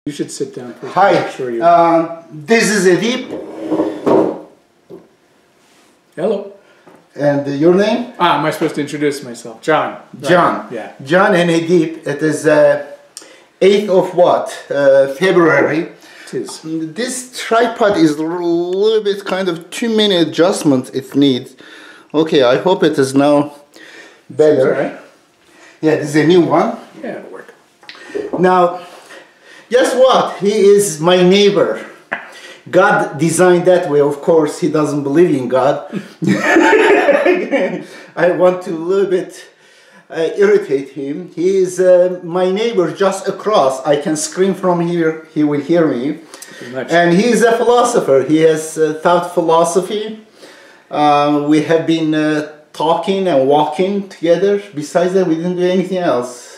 You should sit down first. Hi, Sure you. this is Edip. Hello. And your name? Am I supposed to introduce myself? John. John. Yeah. John and Edip. It is 8th of what? February. It is. This tripod is a little bit kind of too many adjustments it needs. Okay, I hope it is now better. Right. Yeah, this is a new one. Yeah, it'll work. Now, guess what? He is my neighbor. God designed that way. Of course, he doesn't believe in God. I want to a little bit irritate him. He is my neighbor just across. I can scream from here. He will hear me. And he is a philosopher. He has taught philosophy. We have been talking and walking together. Besides that, we didn't do anything else.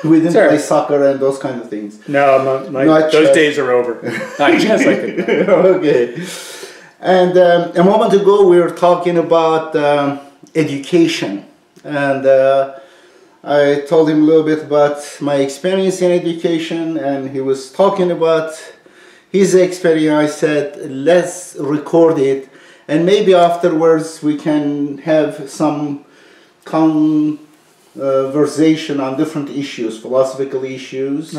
We didn't play soccer and those kind of things. No, those days are over. Not chess, I think. Okay. And a moment ago, we were talking about education. And I told him a little bit about my experience in education. And he was talking about his experience. I said, let's record it. And maybe afterwards, we can have some conversation on different issues, philosophical issues.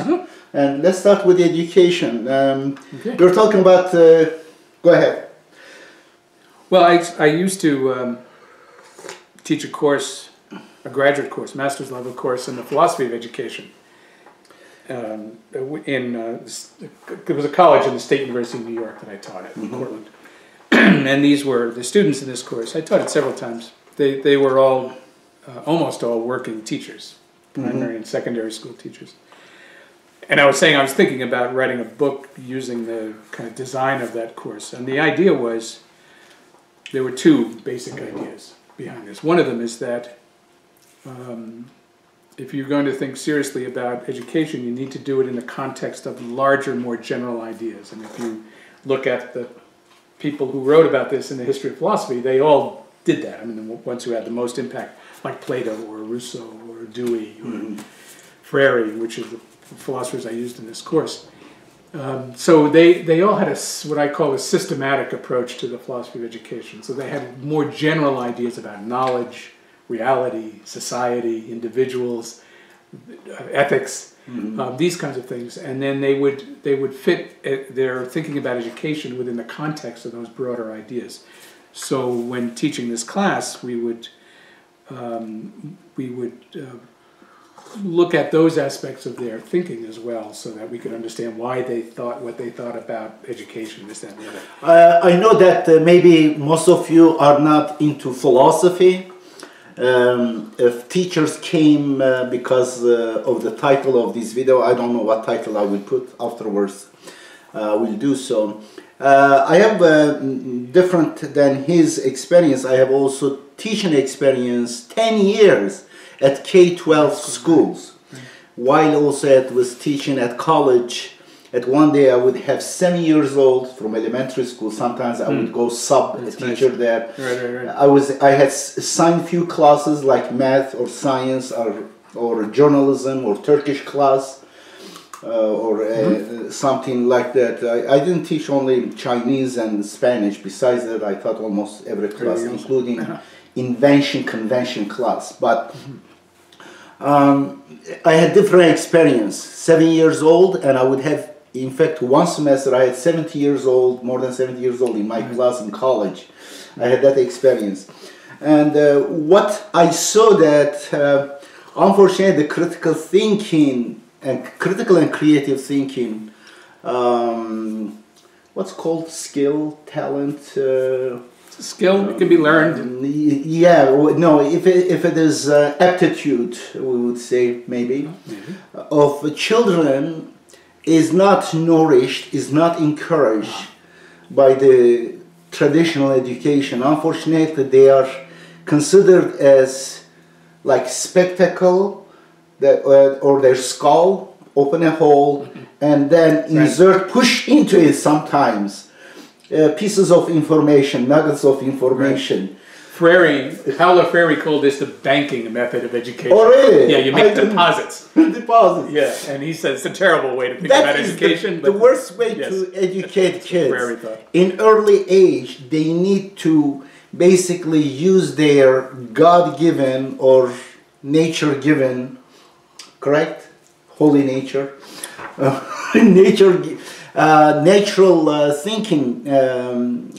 And let's start with education. Okay. You're talking about, go ahead. Well, I used to teach a course, a graduate course, master's level course in the philosophy of education. It was a college in the State University of New York that I taught at, in Portland. And these were the students in this course. I taught it several times. They were all almost all working teachers, primary and secondary school teachers. And I was thinking about writing a book using the kind of design of that course. And the idea was, there were two basic ideas behind this. One of them is that if you're going to think seriously about education, you need to do it in the context of larger, more general ideas. And if you look at the people who wrote about this in the history of philosophy, they all did that. I mean, the ones who had the most impact, like Plato or Rousseau or Dewey or Freire, which is the philosophers I used in this course. So they all had what I call a systematic approach to the philosophy of education. So they had more general ideas about knowledge, reality, society, individuals, ethics, these kinds of things. And then they would fit their thinking about education within the context of those broader ideas. So when teaching this class, we would look at those aspects of their thinking as well, so that we could understand why they thought what they thought about education, this, that, and the other. I know that maybe most of you are not into philosophy. If teachers came because of the title of this video, I don't know what title I will put afterwards. We'll do so. I have different than his experience. I have also teaching experience 10 years at K-12 schools, while also I was teaching at college. At one day I would have 7 years old from elementary school. Sometimes I would go sub teacher there. Right. I had assigned few classes like math or science or journalism or Turkish class. Something like that. I didn't teach only Chinese and Spanish. Besides that, I taught almost every class, including convention class. But I had different experience. 7 years old, and I would have, in fact, one semester I had 70 years old, more than 70 years old in my class in college. I had that experience. And what I saw that, unfortunately, the critical thinking and critical and creative thinking, what's called skill, talent? Skill, it can be learned. Yeah, no, if it is aptitude, we would say maybe, of children is not nourished, is not encouraged by the traditional education. Unfortunately, they are considered as like spectacle, or their skull, open a hole, and then push into it sometimes pieces of information, nuggets of information, Paulo Freire called this the banking method of education. Oh, really? Yeah, you make deposits. Deposits. Yeah, and he said it's a terrible way to think about education. The worst way to educate kids. In early age, they need to basically use their God-given or nature-given, correct? Holy nature. Natural thinking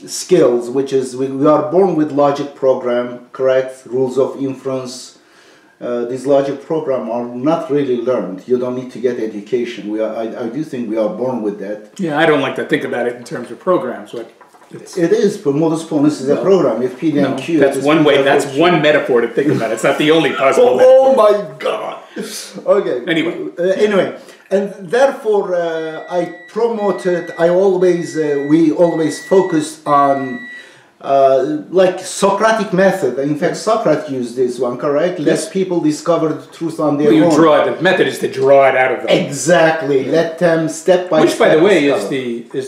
skills, which is we are born with logic program, correct? Rules of inference. These logic program are not really learned. You don't need to get education. I do think we are born with that. Yeah, I don't like to think about it in terms of programs. It is, but modus ponens is a program. If P and Q, that's one way. That's one metaphor to think about. It's not the only possible. Oh my God! Okay. Anyway. And therefore, we always focused on like Socratic method. In fact, Socrates used this one, correct? Let people discover the truth on their own. The method is to draw it out of them. Exactly. Yeah. Let them step by step. Which, by the way, is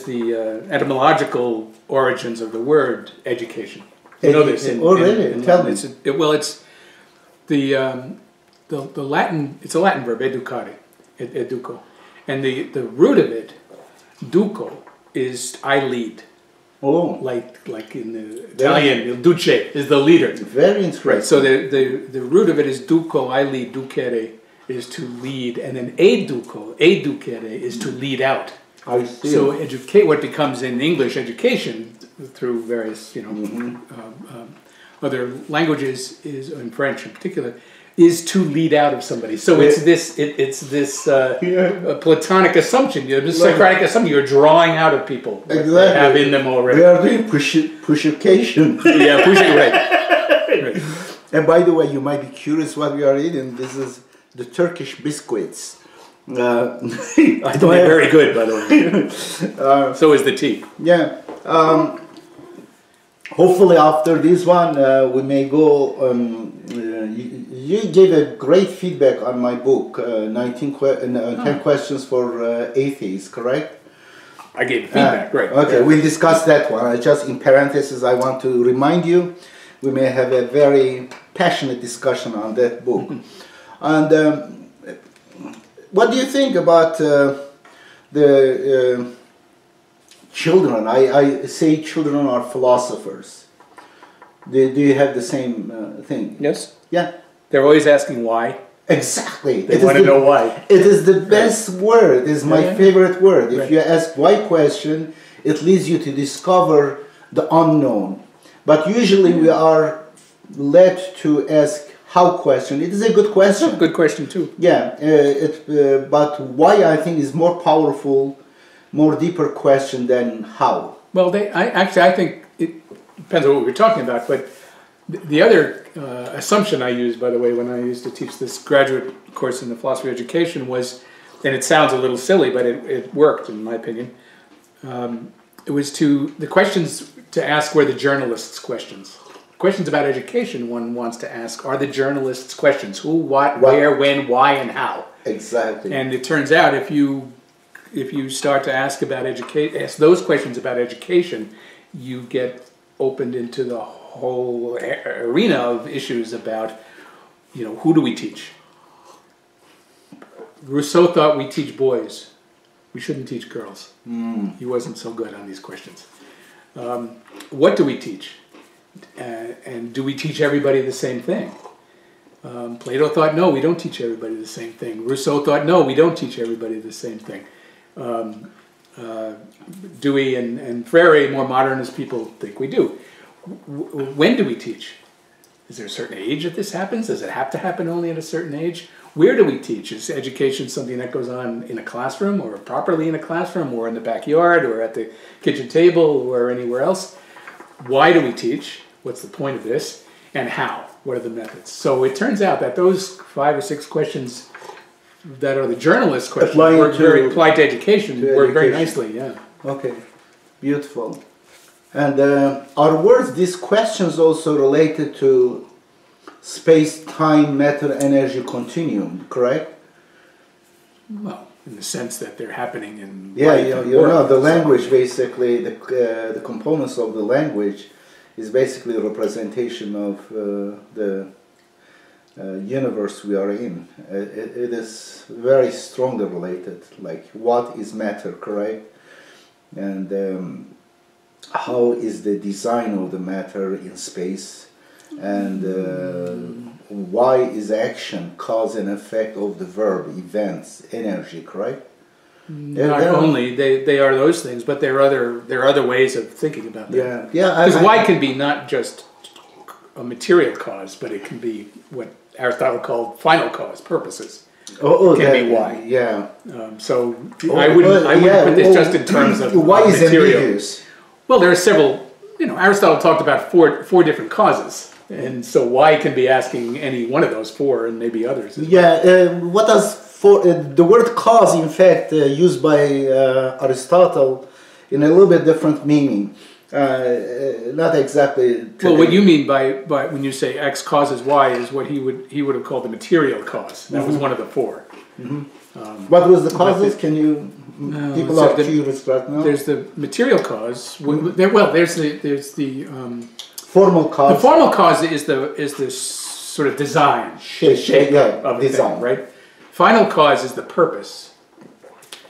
the etymological origins of the word education. You know this. Really? Tell me. It's the Latin. It's a Latin verb, educare. Educo, and the root of it, duco, is I lead. Oh, like in the Italian, il duce is the leader. Very interesting. Right. So the root of it is duco, I lead. Ducere is to lead, and then educere is to lead out. I see. So educate, what becomes in English education through various other languages, is in French in particular, is to lead out of somebody. So it's this Platonic assumption, this Socratic assumption. You're drawing out of people what they have in them already. We are doing pushification. Yeah, pushing, right. And by the way, you might be curious what we are eating. This is the Turkish biscuits. They're very good, by the way. So is the tea. Yeah. Hopefully after this one, we may go. You gave a great feedback on my book, 10 Questions for Atheists, correct? I gave feedback, right. Okay, we'll discuss that one. Just in parentheses, I want to remind you, we may have a very passionate discussion on that book. And what do you think about the children? I say children are philosophers. Do you have the same thing? Yes. Yeah. They're always asking why. Exactly. They want to know why. It is the best word. It is my favorite word. If you ask why question, it leads you to discover the unknown. But usually we are led to ask how question. It is a good question. That's a good question too. Yeah. But why, I think, is more powerful, more deeper question than how. Well, I think it depends on what we're talking about, but the other assumption I used, by the way, when I used to teach this graduate course in the philosophy of education was, and it sounds a little silly, but it worked in my opinion, it was the questions to ask were the journalists' questions. Questions about education one wants to ask are the journalists' questions. Who, what, where, when, why, and how. Exactly. And it turns out if you start to ask those questions about education, you get opened into the whole arena of issues about, who do we teach? Rousseau thought we teach boys. We shouldn't teach girls. He wasn't so good on these questions. What do we teach? And do we teach everybody the same thing? Plato thought, no, we don't teach everybody the same thing. Rousseau thought, no, we don't teach everybody the same thing. Dewey and Freire, more modernist people, think we do. When do we teach? Is there a certain age that this happens? Does it have to happen only at a certain age? Where do we teach? Is education something that goes on in a classroom, or properly in a classroom, or in the backyard, or at the kitchen table, or anywhere else? Why do we teach? What's the point of this? And how? What are the methods? So it turns out that those 5 or 6 questions that are the journalist questions applied to education work very nicely. Yeah. Okay. Beautiful. And are words, these questions also related to space, time, matter, energy continuum, correct? Well, in the sense that they're happening in the language, basically, the components of the language is basically a representation of the universe we are in. It is very strongly related, like what is matter, correct? And how is the design of the matter in space, and why is action cause and effect of the verb, events, energy, correct? Not only they are those things, but there are other ways of thinking about that. Yeah. Because why can be not just a material cause, but it can be what Aristotle called final cause, purposes. It can be why. Yeah. So I wouldn't put this just in terms of why is material. Ambiguous? Well, there are several. Aristotle talked about four different causes, and so why can be asking any one of those four, and maybe others. What does the word cause, in fact, used by Aristotle in a little bit different meaning. Not exactly. Well, what you mean by when you say X causes Y is what he would have called the material cause. That was one of the four. What was the causes? Can you? People are curious right now. There's the material cause. There's the formal cause. The formal cause is the sort of design, shape of the thing, right? Final cause is the purpose.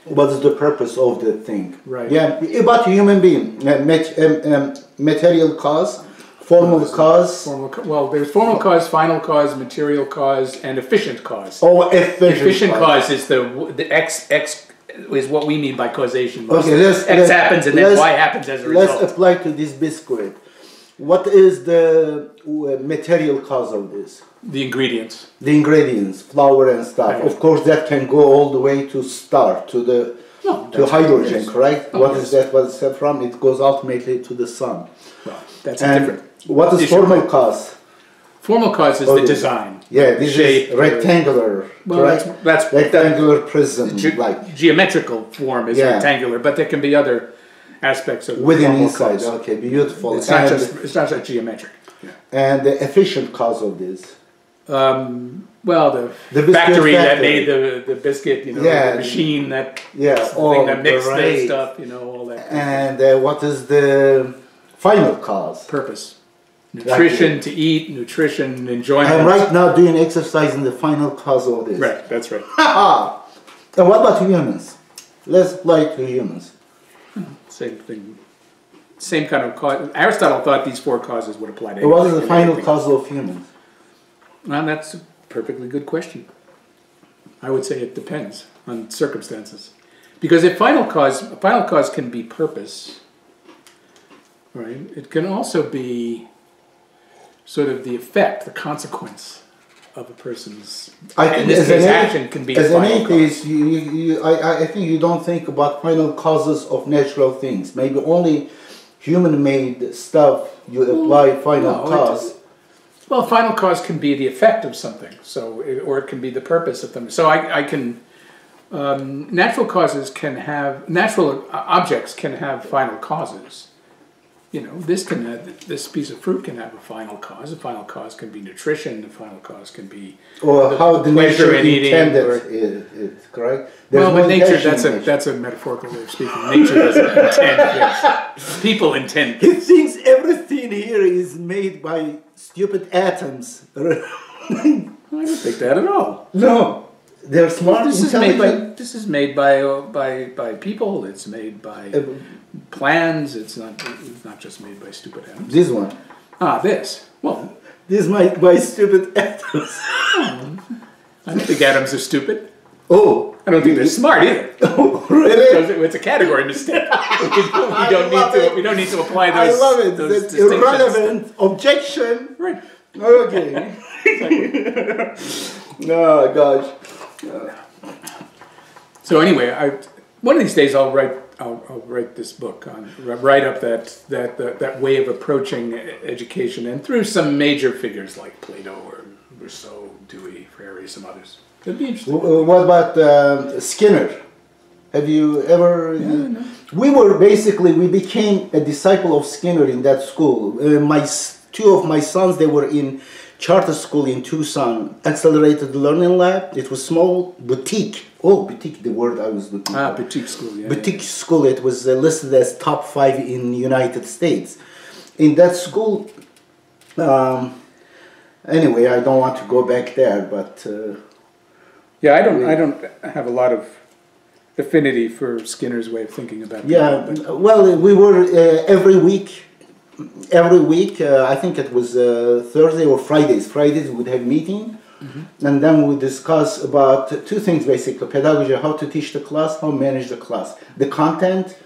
What is the purpose of the thing? Right. Yeah, about human being, material cause, formal cause. There's formal cause, final cause, material cause, and efficient cause. Oh, efficient cause is the X is what we mean by causation. Okay, X happens and then Y happens as a result. Let's apply to this biscuit. What is the material cause of this? The ingredients. The ingredients, flour and stuff. Right. Of course, that can go all the way to star, to hydrogen, correct? What is that? What is that from? It goes ultimately to the sun. Well, that's different. What is formal cause? Formal cause is the design. Yeah, this shape, is rectangular. Well, correct? That's rectangular prism. Geometrical form is rectangular, but there can be other aspects of within formal inside. cause. Okay, beautiful. It's not just geometric. Yeah. And the efficient cause of this. The factory that made the biscuit, the machine that thing that mixed the stuff, all that. And what is the final cause? Purpose. Nutrition, to eat, nutrition, enjoyment. I'm right now doing exercise in the final cause of this. Right, that's right. And what about humans? Let's apply to humans. Same thing. Same kind of cause. Aristotle thought these four causes would apply to what is the final cause of humans? Well, that's a perfectly good question. I would say it depends on circumstances. Because if final cause can be purpose, right? It can also be sort of the effect, the consequence of a person's. I think as an action can be as an atheist, I think you don't think about final causes of natural things. Maybe only human-made stuff you apply final cause. Final cause can be the effect of something, or it can be the purpose of them. So I can. Natural causes can have natural objects can have final causes. This piece of fruit can have a final cause. A final cause can be nutrition. A final cause can be how the nature intended it. Correct. Well, but nature that's a metaphorical way of speaking. Nature doesn't intend things. People intend. He thinks everything here is made by stupid atoms. I don't think that at all. No. They're smart. This is made by people. It's made by plans. It's not just made by stupid atoms. This one. This. Well, this is made by stupid atoms. I don't think atoms are stupid. Oh, I don't think they're smart either. Oh, really? It's a category mistake. We don't need to apply those. I love it. Those That's irrelevant. Objection. Right. Okay. No, gosh. So anyway, one of these days I'll write this book write up that way of approaching education, and through some major figures like Plato or Rousseau, Dewey, Freire, some others. It'd be interesting. What about Skinner? Have you ever? Yeah, no. We became a disciple of Skinner in that school. Two of my sons, they were in charter school in Tucson, accelerated learning lab. It was small, boutique. Oh, boutique, the word I was looking for. Boutique school, yeah. Boutique school, it was listed as top 5 in the United States. in that school, anyway, I don't want to go back there, but yeah, I don't have a lot of affinity for Skinner's way of thinking about people, yeah. but Well, we were every week. I think it was Thursday or Fridays. Fridays we would have meeting, and then we would discuss about two things basically: pedagogy, how to teach the class, how to manage the class, the content,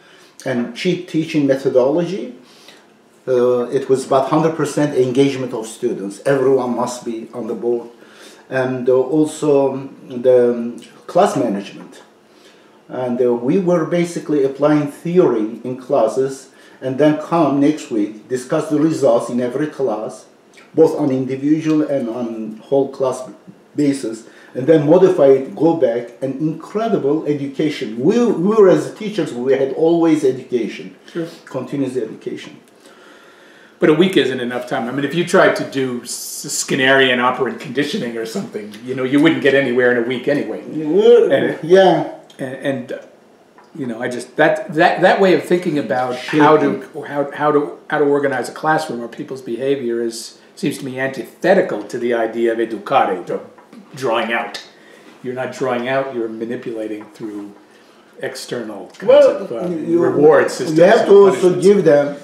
and teaching methodology. It was about 100% engagement of students. Everyone must be on the board, and also the class management. And we were basically applying theory in classes, and then come next week, discuss the results in every class, both on individual and on whole class basis, and then modify it, go back, and incredible education. We were as teachers, we had always education, sure. Continuous education. But a week isn't enough time. I mean, if you tried to do Skinnerian operant conditioning or something, you know, you wouldn't get anywhere in a week anyway. Yeah. And you know, I just that way of thinking about how to organize a classroom or people's behavior seems to me antithetical to the idea of educare, drawing out. You're not drawing out; you're manipulating through external kinds of reward systems. You have to also give them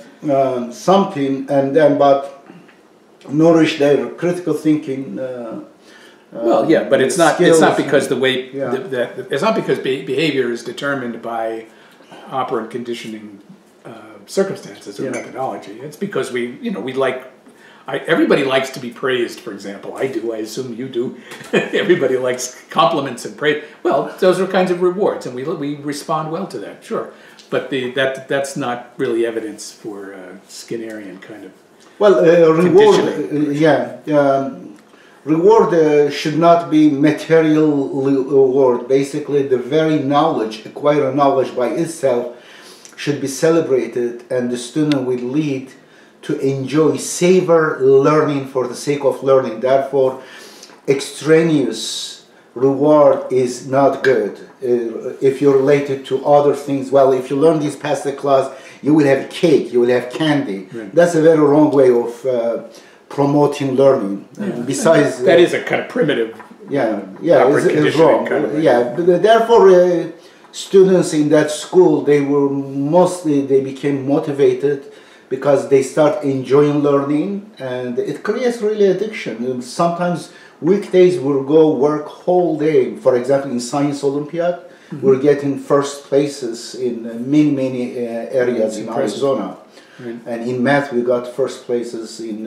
something, and then but nourish their critical thinking. Well, yeah, but it's not because the way it's not because behavior is determined by operant conditioning circumstances or methodology. It's because we like. Everybody likes to be praised. For example, I do. I assume you do. Everybody likes compliments and praise. Well, those are kinds of rewards, and we respond well to that. Sure, but that's not really evidence for Skinnerian kind of. Well, reward. Reward should not be material reward. Basically, the very knowledge, acquired knowledge by itself, should be celebrated, and the student will lead to enjoy, savor learning for the sake of learning. Therefore, extraneous reward is not good. If you're related to other things, well, if you learn this past the class, you will have cake, you will have candy. Right. That's a very wrong way of promoting learning. Besides, that is a kind of primitive. It's wrong. Kind of But therefore, students in that school, they became motivated because they start enjoying learning, and it creates really addiction. Sometimes weekdays we'll go work whole day. For example, in Science Olympiad, we're getting first places in many areas in Arizona. Right. And in math, we got first places in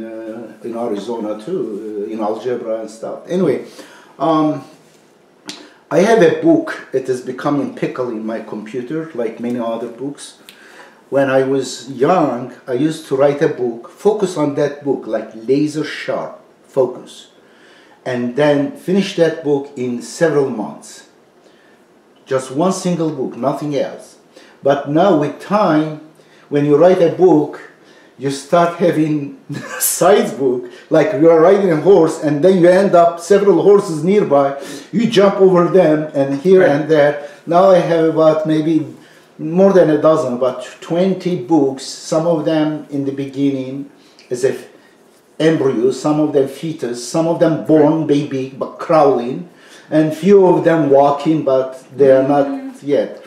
Arizona too, in algebra and stuff. Anyway, I have a book. It is becoming pickle in my computer, like many other books. When I was young, I used to write a book, focus on that book, like laser sharp focus, and then finish that book in several months. Just one single book, nothing else. But now with time, when you write a book, you start having side book, like you are riding a horse, and then you end up several horses nearby. You jump over them, and here and there. Now I have about maybe more than a dozen, about 20 books. Some of them in the beginning as a embryo, some of them fetus, some of them born baby but crawling, and few of them walking, but they are not yet.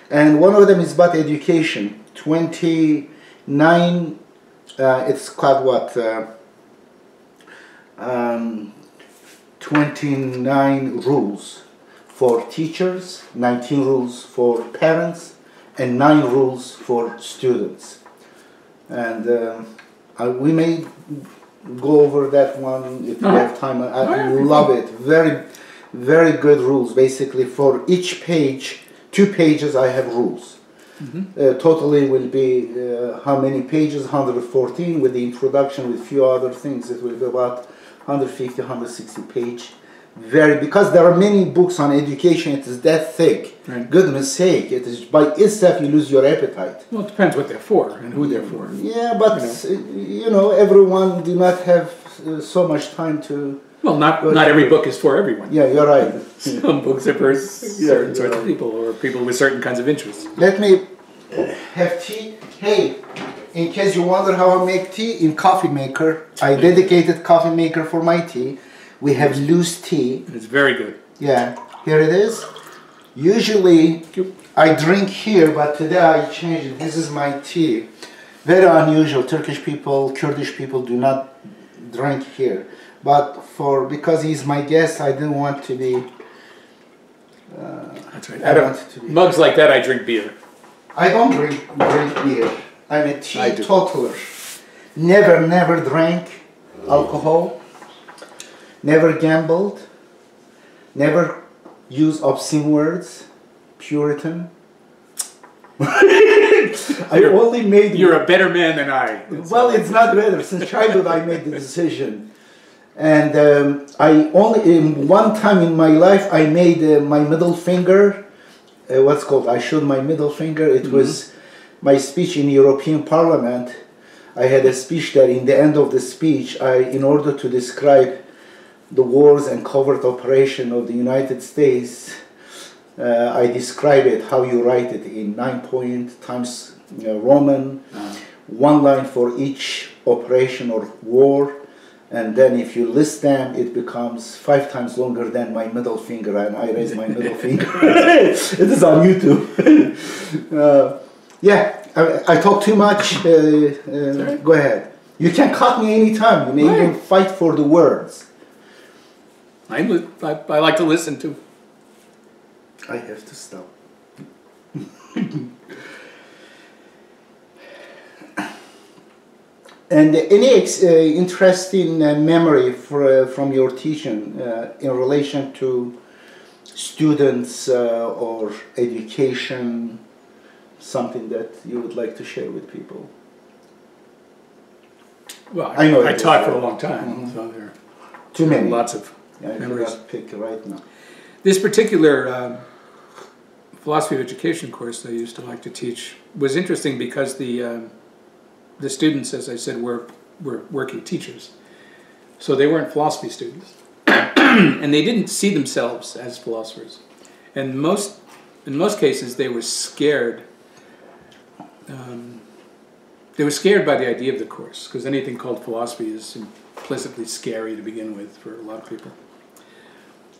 And one of them is about education. 29, it's called what? 29 rules for teachers, 19 rules for parents, and 9 rules for students. And we may go over that one if we have time. I love it. Very, very good rules. Basically, for each page, 2 pages, I have rules. Totally will be how many pages? 114 with the introduction, with few other things. It will be about 150, 160 page. Because there are many books on education, it is that thick. Right. Goodness sake, it is by itself you lose your appetite. Well, it depends what they're for and who they're for. Yeah, but everyone do not have so much time to. Well, not every book is for everyone. Yeah, you're right. Some books are for certain sorts of people or people with certain kinds of interests. Let me have tea. Hey, in case you wonder how I make tea, in coffee maker, I dedicated coffee maker for my tea. We have loose tea. It's very good. Yeah, here it is. Usually I drink here, but today I changed it. This is my tea. Very unusual. Turkish people, Kurdish people do not drink here. But because he's my guest, I didn't want to be... That's right. Out of mugs like that, I drink beer. I don't drink beer. I'm a teetotaler. Never drank alcohol. Never gambled. Never used obscene words. Puritan. You're a better man than I. Well, it's not better. Since childhood, I made the decision. And I only, one time in my life, I made my middle finger, I showed my middle finger. It was my speech in European Parliament. I had a speech that in the end of the speech, in order to describe the wars and covert operation of the United States, I describe it, how you write it in 9-point times Roman, one line for each operation or war. And then if you list them, it becomes 5 times longer than my middle finger, and I raise my middle finger. It is on YouTube. Yeah, I talk too much. Go ahead. You can cut me anytime. You may even fight for the words. I like to listen to. I have to stop. And any interesting memory from your teaching in relation to students or education, something that you would like to share with people? Well, I taught for a long time, so there are too many. Lots of memories. Pick right now. This particular philosophy of education course I used to like to teach was interesting because the students, as I said, were working teachers. So they weren't philosophy students. And they didn't see themselves as philosophers. And in most cases, they were scared. They were scared by the idea of the course, because anything called philosophy is implicitly scary to begin with for a lot of people.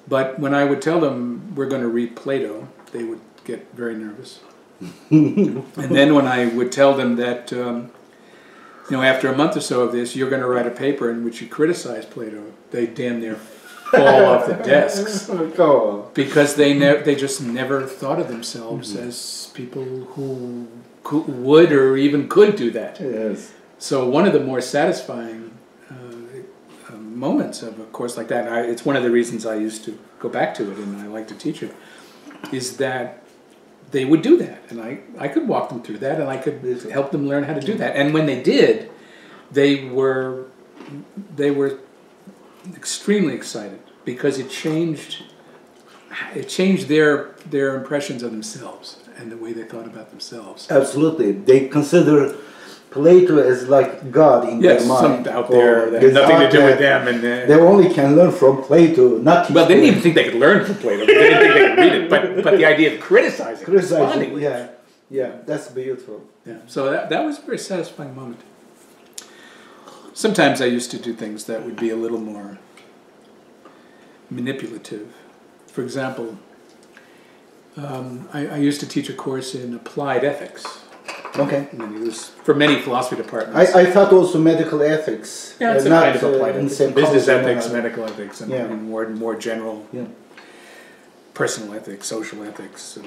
But when I would tell them we're going to read Plato, they would get very nervous. And then when I would tell them that after a month or so of this, you're going to write a paper in which you criticize Plato, they damn near fall off the desks. Because they just never thought of themselves as people who would or even could do that. Yes. So one of the more satisfying moments of a course like that, and it's one of the reasons I used to go back to it and I like to teach it, is that they would do that, and I could walk them through that, and I could help them learn how to do that. And when they did, they were extremely excited because it changed their impressions of themselves and the way they thought about themselves. Absolutely, they consider Plato as like God in their mind. Yes, out there that has nothing to do with them, and they only can learn from Plato. Not well, they didn't even think they could learn from Plato. They didn't think they could read it, but the idea of criticizing, yeah, that's beautiful. Yeah, so that was a very satisfying moment. Sometimes I used to do things that would be a little more manipulative. For example, I used to teach a course in applied ethics. Okay. And it was for many philosophy departments. I thought also medical ethics. Yeah, it's not kind of applied ethics. Business ethics, or medical ethics, and more general personal ethics, social ethics.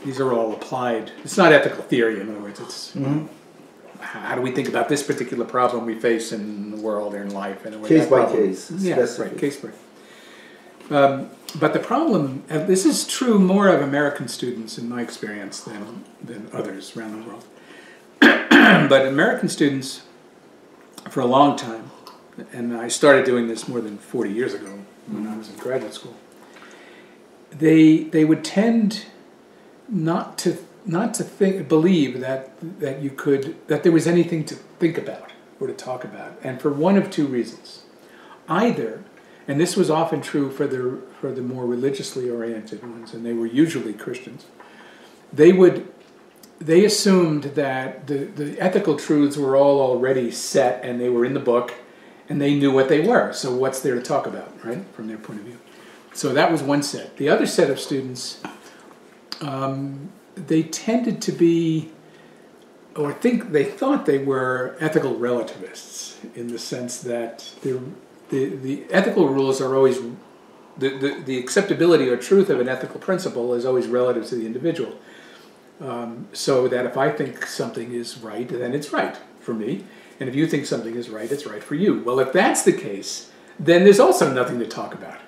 These are all applied. It's not ethical theory, in other words. It's how do we think about this particular problem we face in the world or in life? And case by case. Yeah, right, case by case. But the problem, and this is true more of American students in my experience than others around the world. But American students, for a long time, and I started doing this more than 40 years ago when I was in graduate school, they would tend not to believe that there was anything to think about or to talk about, and for one of two reasons. Either, and this was often true for the more religiously oriented ones, and they were usually Christians, they would they assumed that the ethical truths were all already set and they were in the book and they knew what they were. So what's there to talk about, right, from their point of view? So that was one set. The other set of students, they tended to be, or they thought they were ethical relativists in the sense that the ethical rules are always, the acceptability or truth of an ethical principle is always relative to the individual. So that if I think something is right, then it's right for me. And if you think something is right, it's right for you. Well, if that's the case, then there's also nothing to talk about.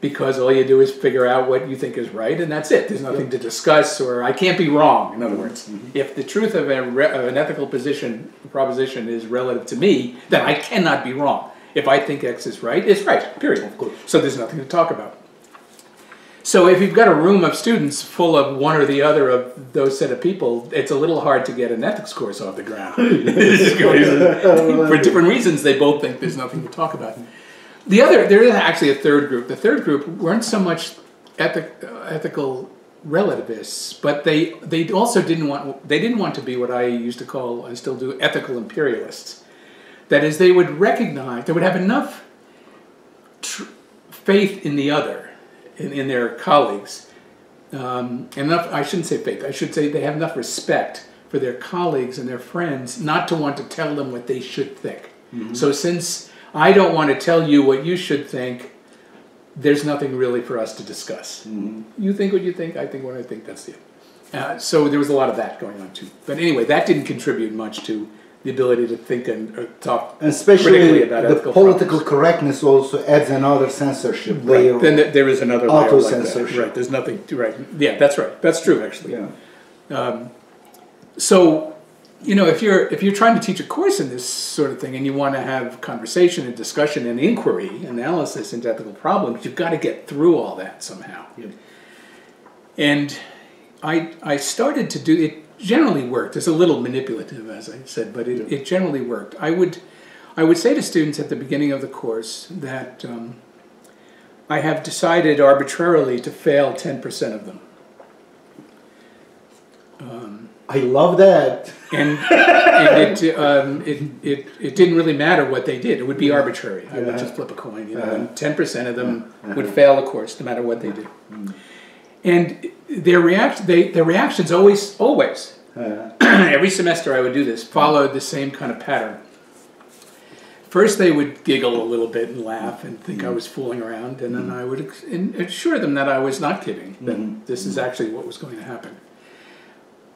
Because all you do is figure out what you think is right, and that's it. There's nothing to discuss, or I can't be wrong, in other words. If the truth of an ethical proposition is relative to me, then I cannot be wrong. If I think X is right, it's right, period. Of course. So there's nothing to talk about. So if you've got a room of students full of one or the other of those set of people, it's a little hard to get an ethics course off the ground. For different reasons, they both think there's nothing to talk about. There is actually a third group. The third group weren't so much ethical relativists, but they also didn't want to be what I used to call, and still do, ethical imperialists. That is, they would recognize, they would have enough faith in the other, in their colleagues, enough, I shouldn't say faith, I should say they have enough respect for their colleagues and their friends not to want to tell them what they should think. So since I don't want to tell you what you should think, there's nothing really for us to discuss. You think what you think, I think what I think, that's it. So there was a lot of that going on too. But anyway, that didn't contribute much to the ability to think and talk critically about the political correctness also adds another censorship layer. Right. Then there is another layer auto-censorship. like that. Right. There's nothing. Right. Yeah, that's right. That's true, actually. Yeah. So, you know, if you're trying to teach a course in this sort of thing and you want to have conversation and discussion and inquiry, analysis into ethical problems, you've got to get through all that somehow. Yeah. And I started to do it. Generally worked. It's a little manipulative, as I said, but it generally worked. I would say to students at the beginning of the course that I have decided arbitrarily to fail 10% of them. I love that. And it didn't really matter what they did. It would be arbitrary. I would just flip a coin, you know, and 10% of them would fail the course, no matter what they did. And their reactions always, every semester I would do this, followed the same kind of pattern. First they would giggle a little bit and laugh and think I was fooling around, and then I would assure them that I was not kidding, that this is actually what was going to happen.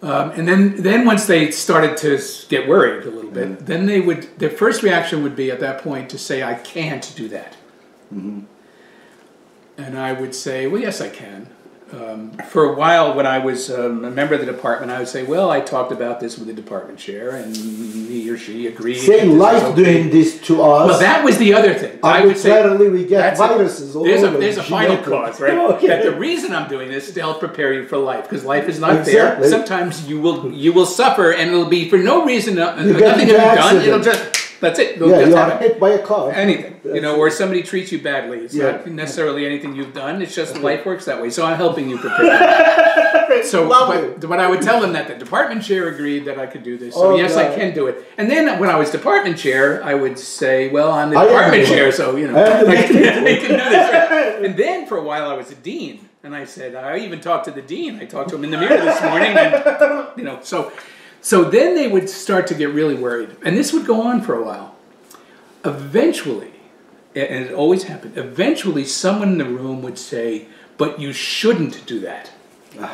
And then once they started to get worried a little bit, then their first reaction would be at that point to say, I can't do that. And I would say, well, yes, I can. For a while, when I was a member of the department, I would say, well, I talked about this with the department chair, and he or she agreed. Say life doing this to us. Well, that was the other thing. I would say, we get viruses all over. There's a final cause, right? Okay. That the reason I'm doing this is to help prepare you for life, because life is not fair. Sometimes you will suffer, and it'll be for no reason, nothing to be done. It'll just... That's it. You are hit by a car. Anything, you know, or somebody treats you badly. It's not necessarily anything you've done. It's just life works that way. So I'm helping you prepare. So, but I would tell them that the department chair agreed that I could do this. So yes, I can do it. And then when I was department chair, I would say, well, I'm the department chair, so you know, I can do this. Right? And then for a while, I was a dean, and I said, I even talked to the dean. I talked to him in the mirror this morning, and you know, So then they would start to get really worried. And this would go on for a while. Eventually, and it always happened, eventually someone in the room would say, but you shouldn't do that. You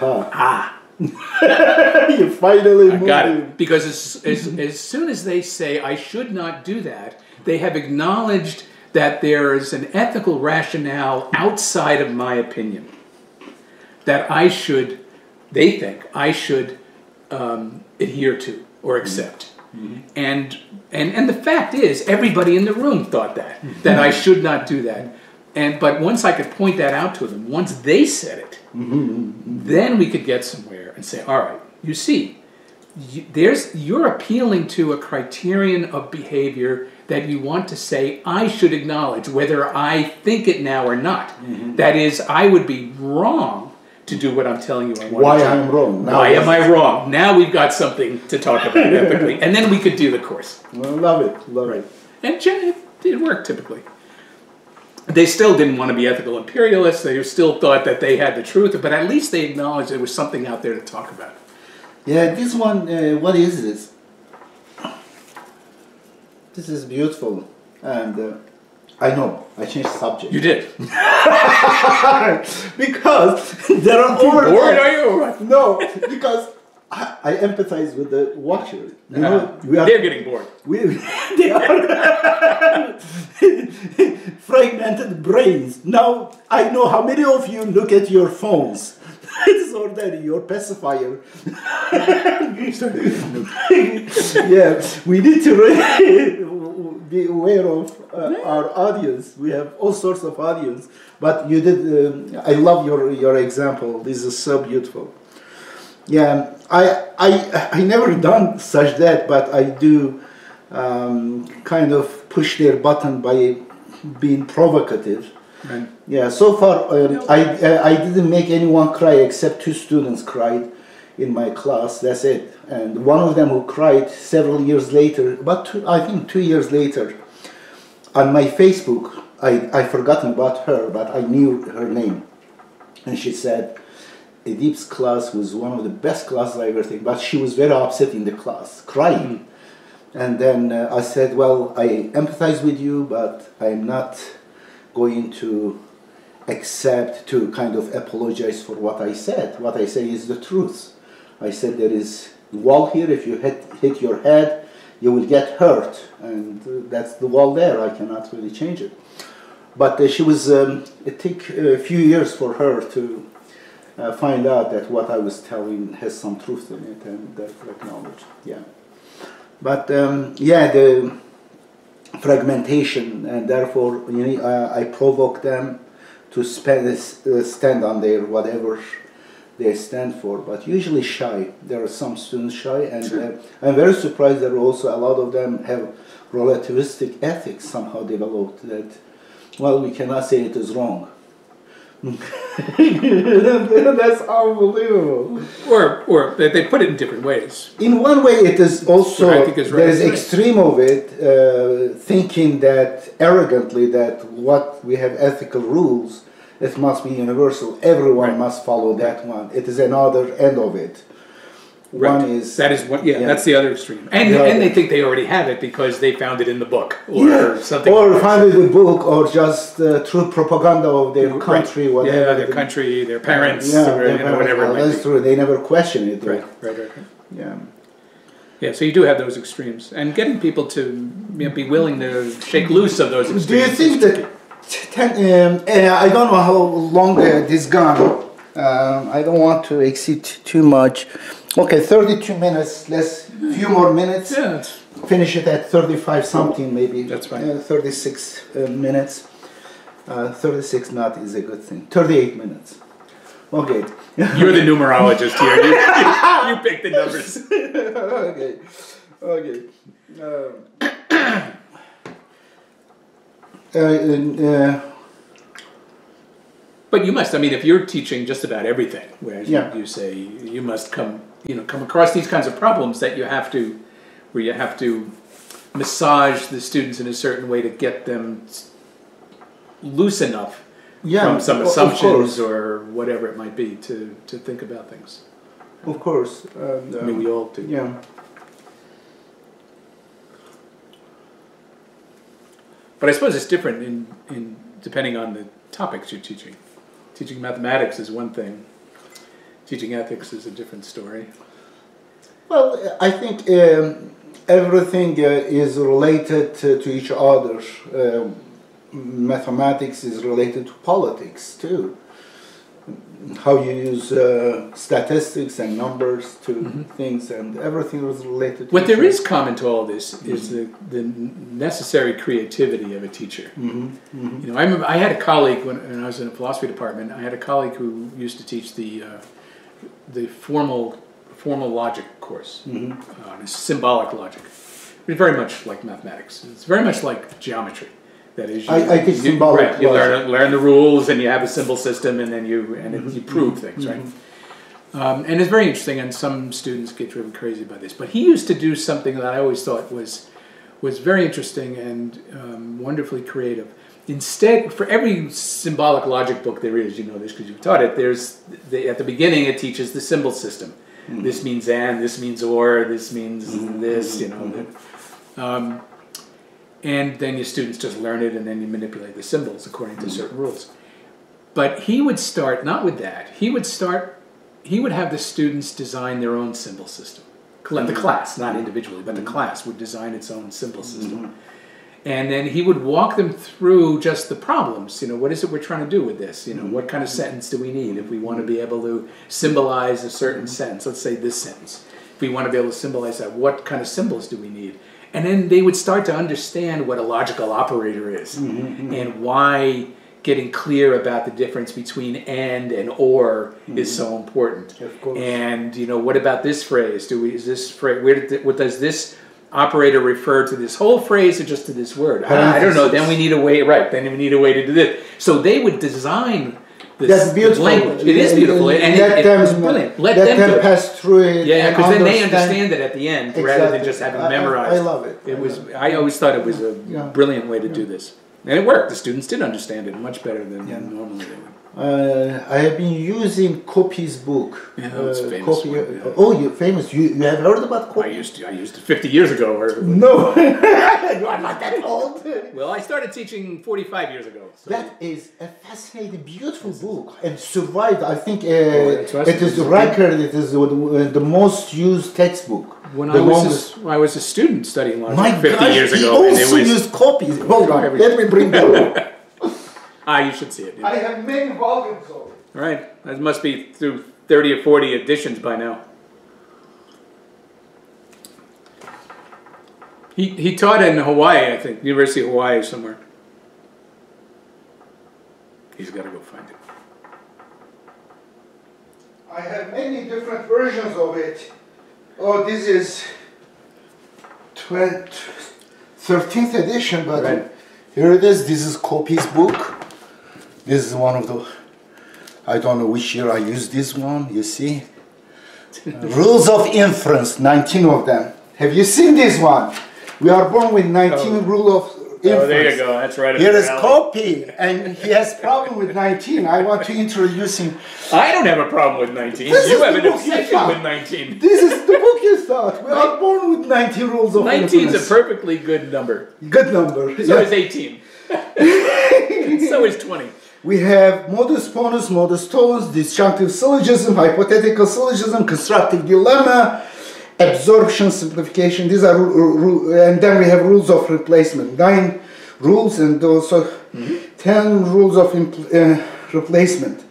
finally got it. Because as soon as they say, I should not do that, they have acknowledged that there is an ethical rationale outside of my opinion. That they think I should adhere to or accept. And the fact is, everybody in the room thought that I should not do that. But once I could point that out to them, once they said it, then we could get somewhere and say, all right, you see, you're appealing to a criterion of behavior that you want to say, I should acknowledge whether I think it now or not. That is, I would be wrong to do what I'm telling you I want Why to do. I'm wrong. Why am I wrong? Now we've got something to talk about ethically. And then we could do the course. Well, love it, love Right. it. And it worked typically. They still didn't want to be ethical imperialists. They still thought that they had the truth, but at least they acknowledged there was something out there to talk about. Yeah, this one, what is this? This is beautiful. And I know, I changed subject. You did. Because there are Bored, are you? No, because I empathize with the watcher. You know, They're getting bored. They are fragmented brains. Now I know how many of you look at your phones. It's already your pacifier. Yeah, we need to really be aware of our audience. We have all sorts of audience. But you did. I love your example. This is so beautiful. Yeah, I never done such that, but I do kind of push their button by being provocative. Right. Yeah, so far I didn't make anyone cry except 2 students cried in my class. That's it. And one of them who cried several years later, I think 2 years later, on my Facebook, I forgotten about her, but I knew her name, and she said, Edip's class was one of the best classes I ever taken, but she was very upset in the class, crying. And then I said, well, I empathize with you, but I'm not going to accept to kind of apologize for what I said. What I say is the truth. I said there is a wall here, if you hit your head, you will get hurt, and that's the wall there, I cannot really change it. But she was, it took a few years for her to find out that what I was telling has some truth in it, and that acknowledged, yeah. But yeah, the fragmentation, and therefore I provoke them to stand on their whatever they stand for, but usually shy. There are some students shy, and sure. I'm very surprised that also a lot of them have relativistic ethics somehow developed, that, well, we cannot say it is wrong. That's unbelievable. Or they put it in different ways. In one way, it is also, I think is right. there is extreme of it, thinking that arrogantly that what we have ethical rules, it must be universal. Everyone right. must follow that one. It is another end of it. Right. One is that is one. Yeah, yeah, that's the other extreme. And they think they already have it because they found it in the book or something. Or found it in the book, or just through propaganda of their country, right. whatever. Yeah, their country, their parents, yeah, or whatever. That's true. They never question it. Right. Yeah. Yeah, so you do have those extremes, and getting people to be willing to shake loose of those extremes. Do you think that? I don't know how long this gone. I don't want to exceed too much. Okay, 32 minutes. Let's few more minutes. Yeah, finish it at 35 something maybe. That's fine. 36 minutes. 36 not is a good thing. 38 minutes. Okay. You're the numerologist here. You pick the numbers. Okay. But you must. I mean, if you're teaching just about everything, whereas you say you must come across these kinds of problems that you have to massage the students in a certain way to get them loose enough from some assumptions or whatever it might be to think about things. Of course. I mean, we all do. Yeah. But I suppose it's different in depending on the topics you're teaching. Teaching mathematics is one thing. Teaching ethics is a different story. Well, I think everything is related to each other. Mathematics is related to politics too. How you use statistics and numbers to things, and everything is related to what there is common to all this is the necessary creativity of a teacher. You know, I remember I had a colleague when I was in a philosophy department. I had a colleague who used to teach the formal logic course, symbolic logic. It's very much like mathematics. It's very much like geometry. That is, I teach symbolic you logic. learn the rules, and you have a symbol system, and then you prove things, right? And it's very interesting, and some students get driven crazy by this. But he used to do something that I always thought was very interesting and wonderfully creative. Instead, for every symbolic logic book there is, you know this because you've taught it, at the beginning it teaches the symbol system. This means and, this means or, this means this, you know. And then your students just learn it, and then you manipulate the symbols according to certain rules. But he would start, not with that, he would have the students design their own symbol system. The class, not individually, but the class would design its own symbol system. And then he would walk them through just the problems. You know, what is it we're trying to do with this? You know, what kind of sentence do we need if we want to be able to symbolize a certain sentence? Let's say this sentence. If we want to be able to symbolize that, what kind of symbols do we need? And then they would start to understand what a logical operator is and why getting clear about the difference between and or is so important. Of course. And, you know, what about this phrase? What does this operator refer to this whole phrase or just to this word? I don't know. Then we need a way, right? Then we need a way to do this. So they would design That's beautiful. Language. It is beautiful, and it's brilliant. Let them pass through it. Yeah, because then they understand it at the end rather than just having memorized. I love it. I always thought it was a brilliant way to do this, and it worked. The students did understand it much better than normally they would. I have been using Copy's book. Yeah, that's famous. Oh, you're famous. You have heard about Copy? I used it 50 years ago. No, you are not that old. Well, I started teaching 45 years ago. So. That is a fascinating, beautiful book, and survived. I think it is record. It is the most used textbook. When I was a student studying logic 50 years ago, he also used Copy. Hold on, let me bring that up. You should see it. Yeah. I have many volumes of it. All right, that must be through 30 or 40 editions by now. He taught in Hawaii, I think, University of Hawaii somewhere. He's got to go find it. I have many different versions of it. Oh, this is 13th edition, but here it is. This is Copy's book. This is one of the, I don't know which year I used this one, you see. Rules of inference, 19 of them. Have you seen this one? We are born with 19 rule of inference. Oh, there you go, that's right. Here is Copy, and he has problem with 19. I want to introduce him. I don't have a problem with 19. You have an obsession with 19. This is the book you thought. We are born with 19 rules of inference. 19 is a perfectly good number. Good number. So is 18. So is 20. We have modus ponens, modus tollens, disjunctive syllogism, hypothetical syllogism, constructive dilemma, absorption, simplification. These are and then we have rules of replacement. 9 rules and also 10 rules of replacement.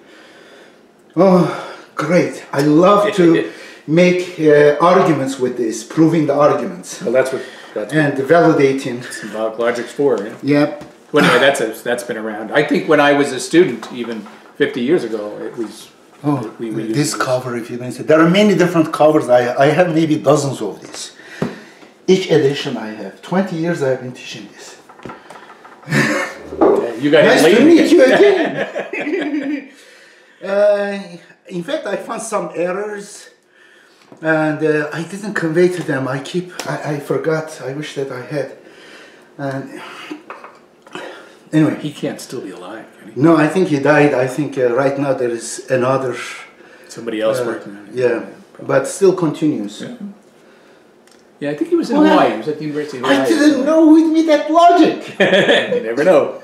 Oh, great! I love to make arguments with this, proving the arguments. Well, that's what and validating. Symbolic logic's for. Yeah. Yep. Well, anyway, that's been around. I think when I was a student, even 50 years ago, it was. We this cover, if you don't say, there are many different covers. I have maybe dozens of these. Each edition I have. 20 years I have been teaching this. You guys nice to meet you again. In fact, I found some errors, and I didn't convey to them. I forgot. I wish that I had. And anyway, he can't still be alive, can he? No, I think he died. I think right now there is another. Somebody else working on it. Yeah, but still continues. Yeah, I think he was in Hawaii. He was at the University of Hawaii. I didn't know with me that logic. You never know.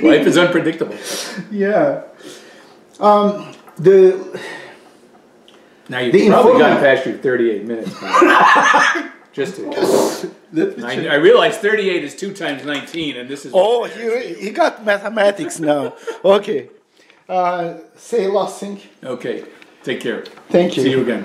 Life is unpredictable. Yeah. Now you've probably gotten past your 38 minutes. Just to. I realize 38 is 2 times 19, and this is. Oh, he got mathematics now. Okay. Say last thing. Okay. Take care. Thank you. See you again.